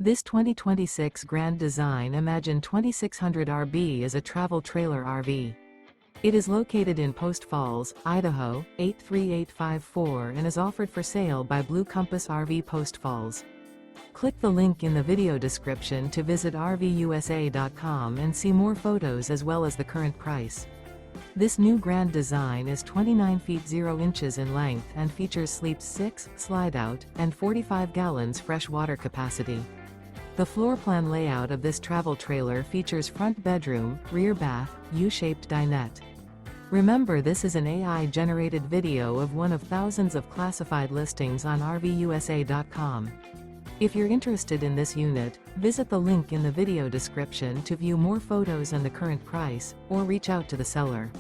This 2026 Grand Design Imagine 2600 RB is a travel trailer RV. It is located in Post Falls, Idaho, 83854 and is offered for sale by Blue Compass RV Post Falls. Click the link in the video description to visit RVUSA.com and see more photos as well as the current price. This new Grand Design is 29 feet 0 inches in length and features sleeps 6, slide-out, and 45 gallons fresh water capacity. The floor plan layout of this travel trailer features front bedroom, rear bath, U-shaped dinette. Remember, this is an AI-generated video of one of thousands of classified listings on RVUSA.com. If you're interested in this unit, visit the link in the video description to view more photos and the current price, or reach out to the seller.